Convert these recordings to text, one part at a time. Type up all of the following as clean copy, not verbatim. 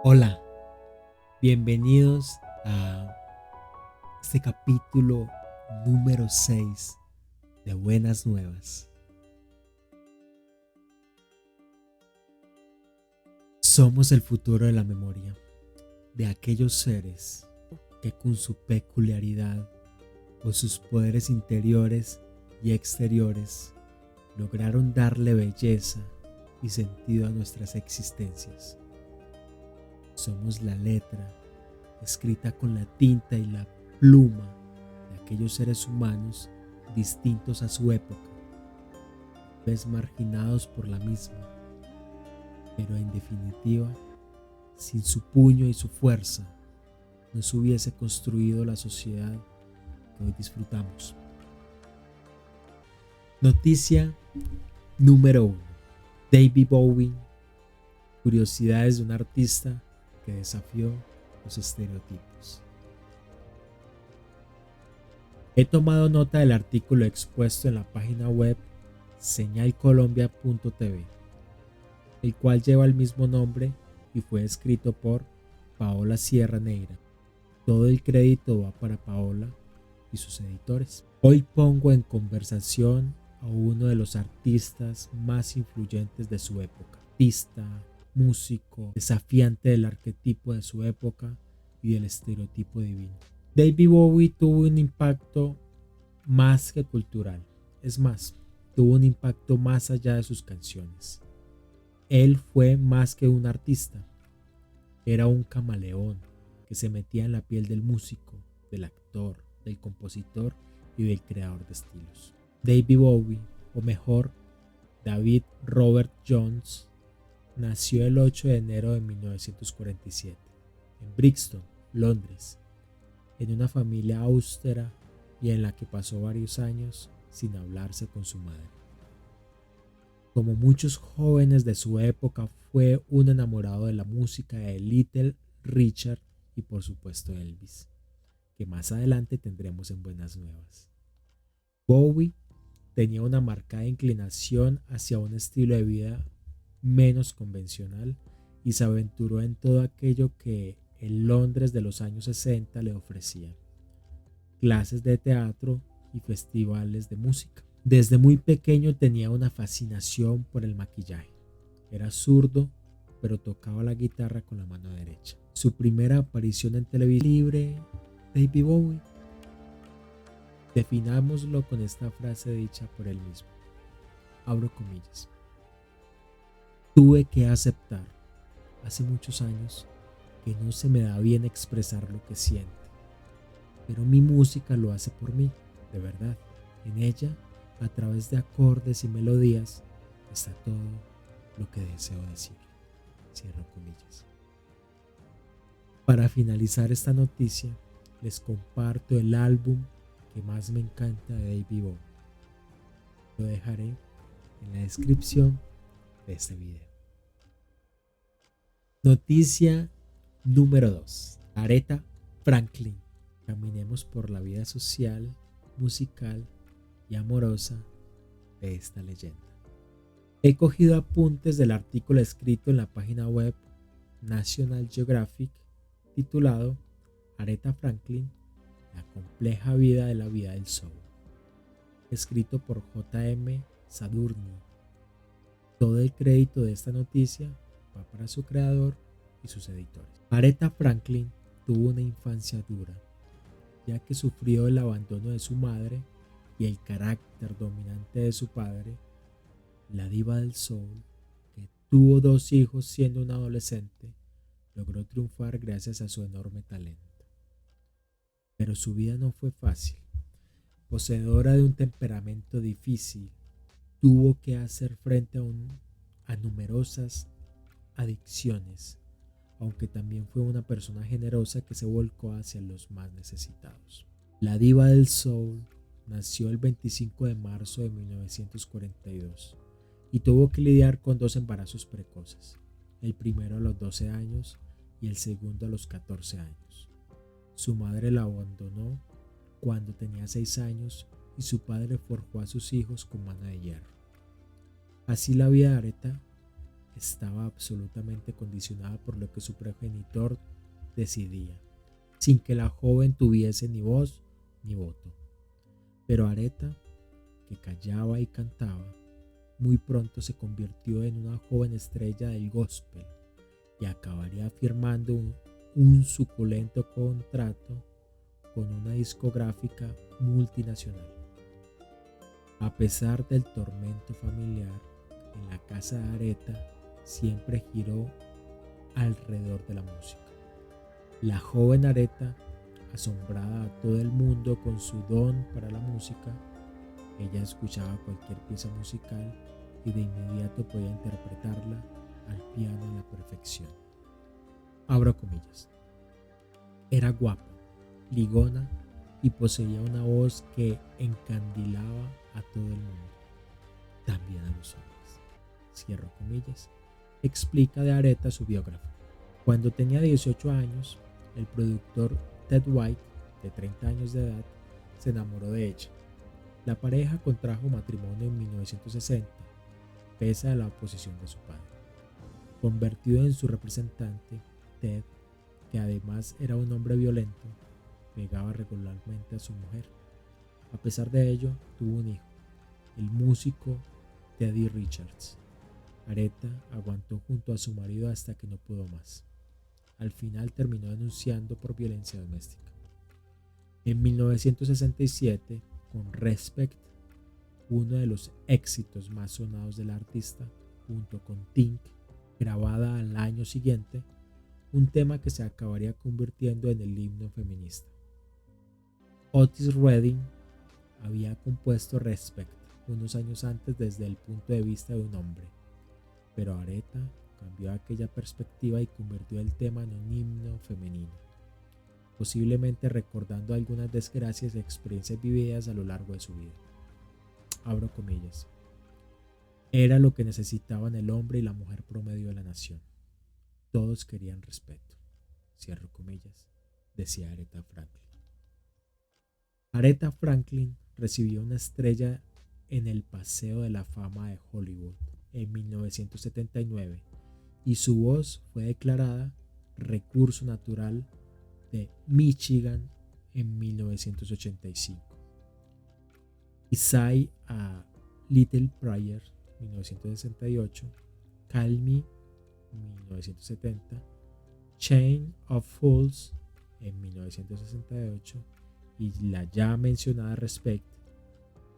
Hola, bienvenidos a este capítulo número 6 de Buenas Nuevas. Somos el futuro de la memoria, de aquellos seres que con su peculiaridad o sus poderes interiores y exteriores lograron darle belleza y sentido a nuestras existencias. Somos la letra escrita con la tinta y la pluma de aquellos seres humanos distintos a su época, pues marginados por la misma, pero en definitiva, sin su puño y su fuerza, no se hubiese construido la sociedad que hoy disfrutamos. Noticia número 1. David Bowie, curiosidades de un artista que desafió los estereotipos. He tomado nota del artículo expuesto en la página web señalcolombia.tv, el cual lleva el mismo nombre y fue escrito por Paola Sierra Neira. Todo el crédito va para Paola y sus editores. Hoy pongo en conversación a uno de los artistas más influyentes de su época, artista, músico, desafiante del arquetipo de su época y del estereotipo divino. David Bowie tuvo un impacto más que cultural, es más, tuvo un impacto más allá de sus canciones. Él fue más que un artista, era un camaleón que se metía en la piel del músico, del actor, del compositor y del creador de estilos. David Bowie, o mejor, David Robert Jones, nació el 8 de enero de 1947 en Brixton, Londres, en una familia austera y en la que pasó varios años sin hablarse con su madre. Como muchos jóvenes de su época, fue un enamorado de la música de Little Richard y por supuesto Elvis, que más adelante tendremos en Buenas Nuevas. Bowie tenía una marcada inclinación hacia un estilo de vida menos convencional y se aventuró en todo aquello que el Londres de los años 60 le ofrecía: clases de teatro y festivales de música. Desde muy pequeño tenía una fascinación por el maquillaje. Era zurdo, pero tocaba la guitarra con la mano derecha. Su primera aparición en televisión libre, David Bowie. Definámoslo con esta frase dicha por él mismo. Abro comillas. Tuve que aceptar, hace muchos años, que no se me da bien expresar lo que siento, pero mi música lo hace por mí, de verdad. En ella, a través de acordes y melodías, está todo lo que deseo decir. Cierro comillas. Para finalizar esta noticia, les comparto el álbum que más me encanta de David Bowie. Lo dejaré en la descripción de este video. Noticia número 2. Aretha Franklin. Caminemos por la vida social, musical y amorosa de esta leyenda. He cogido apuntes del artículo escrito en la página web National Geographic titulado Aretha Franklin, la compleja vida del soul, escrito por J.M. Sadurni. Todo el crédito de esta noticia va para su creador y sus editores. Aretha Franklin tuvo una infancia dura, ya que sufrió el abandono de su madre y el carácter dominante de su padre. La diva del soul, que tuvo 2 hijos siendo una adolescente, logró triunfar gracias a su enorme talento. Pero su vida no fue fácil. Poseedora de un temperamento difícil, tuvo que hacer frente a numerosas adicciones, aunque también fue una persona generosa que se volcó hacia los más necesitados. La diva del soul nació el 25 de marzo de 1942 y tuvo que lidiar con 2 embarazos precoces, el primero a los 12 años y el segundo a los 14 años. Su madre la abandonó cuando tenía 6 años y su padre forjó a sus hijos con mano de hierro. Así la vida de Aretha estaba absolutamente condicionada por lo que su progenitor decidía, sin que la joven tuviese ni voz ni voto. Pero Aretha, que callaba y cantaba, muy pronto se convirtió en una joven estrella del gospel y acabaría firmando un suculento contrato con una discográfica multinacional. A pesar del tormento familiar, en la casa de Aretha siempre giró alrededor de la música. La joven Aretha, asombraba a todo el mundo con su don para la música. Ella escuchaba cualquier pieza musical y de inmediato podía interpretarla al piano a la perfección. Abro comillas. Era guapa, ligona y poseía una voz que encandilaba a todo el mundo, también a los hombres. Cierro comillas. Explica de Aretha su biógrafo. Cuando tenía 18 años, el productor Ted White, de 30 años de edad, se enamoró de ella. La pareja contrajo matrimonio en 1960, pese a la oposición de su padre. Convertido en su representante, Ted, que además era un hombre violento, pegaba regularmente a su mujer. A pesar de ello, tuvo un hijo, el músico Teddy Richards. Aretha aguantó junto a su marido hasta que no pudo más. Al final terminó denunciando por violencia doméstica. En 1967, con Respect, uno de los éxitos más sonados del artista, junto con Think, grabada al año siguiente, un tema que se acabaría convirtiendo en el himno feminista. Otis Redding había compuesto Respect unos años antes desde el punto de vista de un hombre, pero Aretha cambió aquella perspectiva y convirtió el tema en un himno femenino, posiblemente recordando algunas desgracias y experiencias vividas a lo largo de su vida. Abro comillas. Era lo que necesitaban el hombre y la mujer promedio de la nación. Todos querían respeto. Cierro comillas, decía Aretha Franklin. Aretha Franklin recibió una estrella en el Paseo de la Fama de Hollywood en 1979 y su voz fue declarada Recurso Natural de Michigan en 1985. Isaiah a Little Prayer 1968, Call Me 1970, Chain of Fools en 1968 y la ya mencionada Respect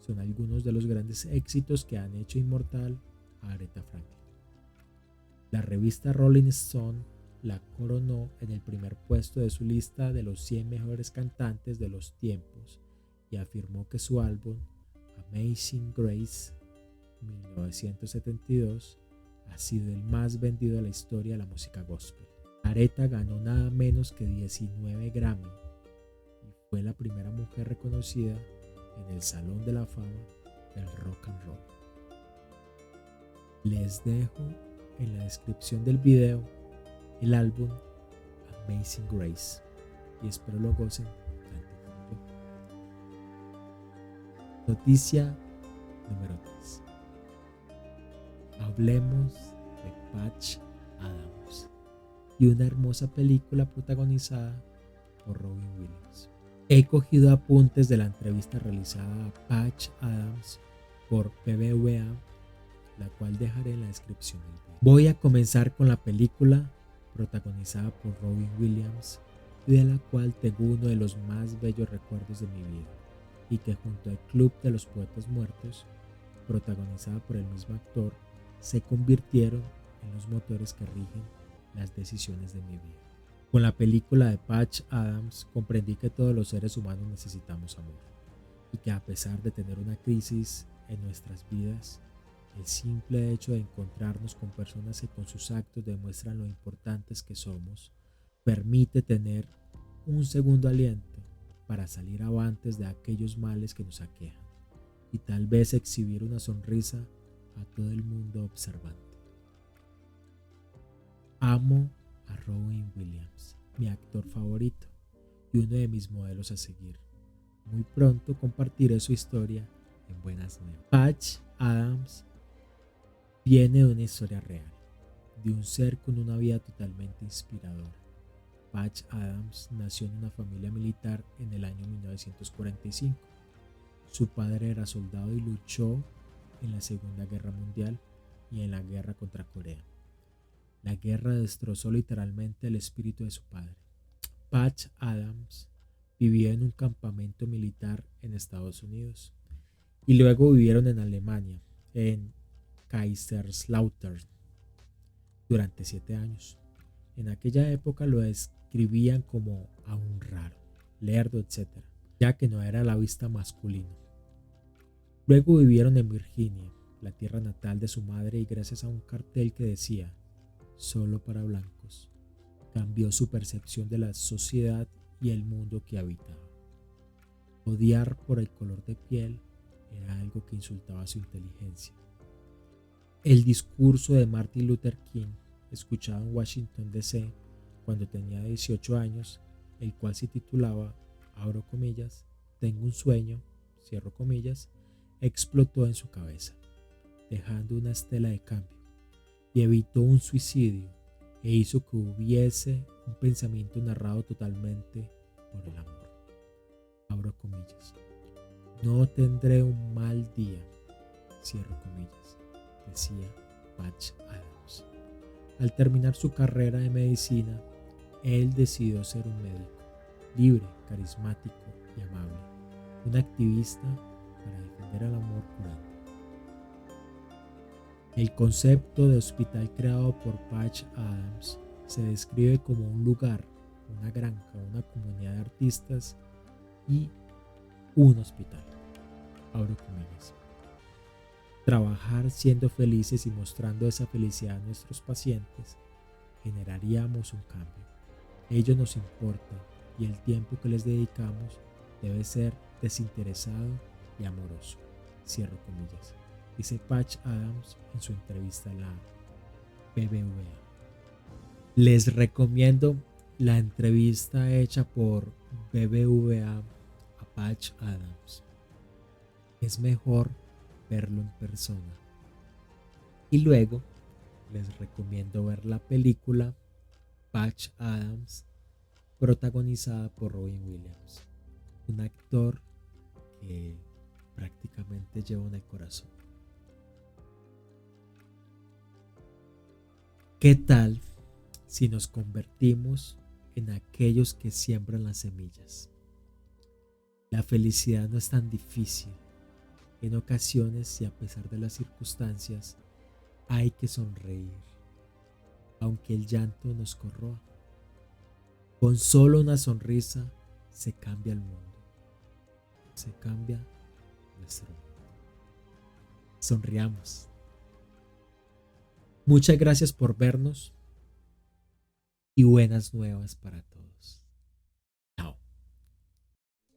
son algunos de los grandes éxitos que han hecho inmortal a Aretha Franklin. La revista Rolling Stone la coronó en el primer puesto de su lista de los 100 mejores cantantes de los tiempos y afirmó que su álbum Amazing Grace 1972 ha sido el más vendido de la historia de la música gospel. Aretha ganó nada menos que 19 Grammy y fue la primera mujer reconocida en el Salón de la Fama del Rock and Roll. Les dejo en la descripción del video el álbum Amazing Grace y espero lo gocen tanto como yo. Noticia número 3. Hablemos de Patch Adams y una hermosa película protagonizada por Robin Williams. He cogido apuntes de la entrevista realizada a Patch Adams por BBVA, la cual dejaré en la descripción del video. Voy a comenzar con la película protagonizada por Robin Williams y de la cual tengo uno de los más bellos recuerdos de mi vida y que junto al Club de los Poetas Muertos, protagonizada por el mismo actor, se convirtieron en los motores que rigen las decisiones de mi vida. Con la película de Patch Adams comprendí que todos los seres humanos necesitamos amor y que a pesar de tener una crisis en nuestras vidas, el simple hecho de encontrarnos con personas que con sus actos demuestran lo importantes que somos, permite tener un segundo aliento para salir avantes de aquellos males que nos aquejan y tal vez exhibir una sonrisa a todo el mundo observante. Amo a Robin Williams, mi actor favorito y uno de mis modelos a seguir. Muy pronto compartiré su historia en Buenas Nuevas. Patch Adams viene de una historia real, de un ser con una vida totalmente inspiradora. Patch Adams nació en una familia militar en el año 1945. Su padre era soldado y luchó en la Segunda Guerra Mundial y en la guerra contra Corea. La guerra destrozó literalmente el espíritu de su padre. Patch Adams vivió en un campamento militar en Estados Unidos y luego vivieron en Alemania, en Kaiserslautern, durante 7 años. En aquella época lo describían como a un raro, lerdo, etc., ya que no era a la vista masculino. Luego vivieron en Virginia, la tierra natal de su madre, y gracias a un cartel que decía "Solo para blancos", cambió su percepción de la sociedad y el mundo que habitaba. Odiar por el color de piel era algo que insultaba su inteligencia. El discurso de Martin Luther King, escuchado en Washington D.C. cuando tenía 18 años, el cual se titulaba, abro comillas, "Tengo un sueño", cierro comillas, explotó en su cabeza, dejando una estela de cambio, y evitó un suicidio e hizo que hubiese un pensamiento narrado totalmente por el amor. Abro comillas. "No tendré un mal día", cierro comillas, decía Patch Adams. Al terminar su carrera de medicina, él decidió ser un médico, libre, carismático y amable, un activista para defender el amor curando. El concepto de hospital creado por Patch Adams se describe como un lugar, una granja, una comunidad de artistas y un hospital. Abro comillas. Trabajar siendo felices y mostrando esa felicidad a nuestros pacientes, generaríamos un cambio. Ello nos importa y el tiempo que les dedicamos debe ser desinteresado y amoroso. Cierro comillas. Dice Patch Adams en su entrevista a la BBVA. Les recomiendo la entrevista hecha por BBVA a Patch Adams. Es mejor verlo en persona. Y luego les recomiendo ver la película Patch Adams, protagonizada por Robin Williams, un actor que prácticamente lleva en el corazón. ¿Qué tal si nos convertimos en aquellos que siembran las semillas? La felicidad no es tan difícil. En ocasiones y a pesar de las circunstancias, hay que sonreír, aunque el llanto nos corroa. Con solo una sonrisa se cambia el mundo, se cambia nuestro mundo. Sonriamos. Muchas gracias por vernos y buenas nuevas para todos. Chao.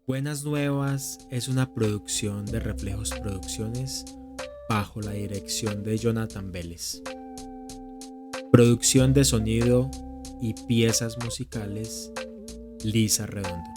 Buenas Nuevas es una producción de Reflejos Producciones bajo la dirección de Jonathan Vélez. Producción de sonido y piezas musicales, Lisa Redondo.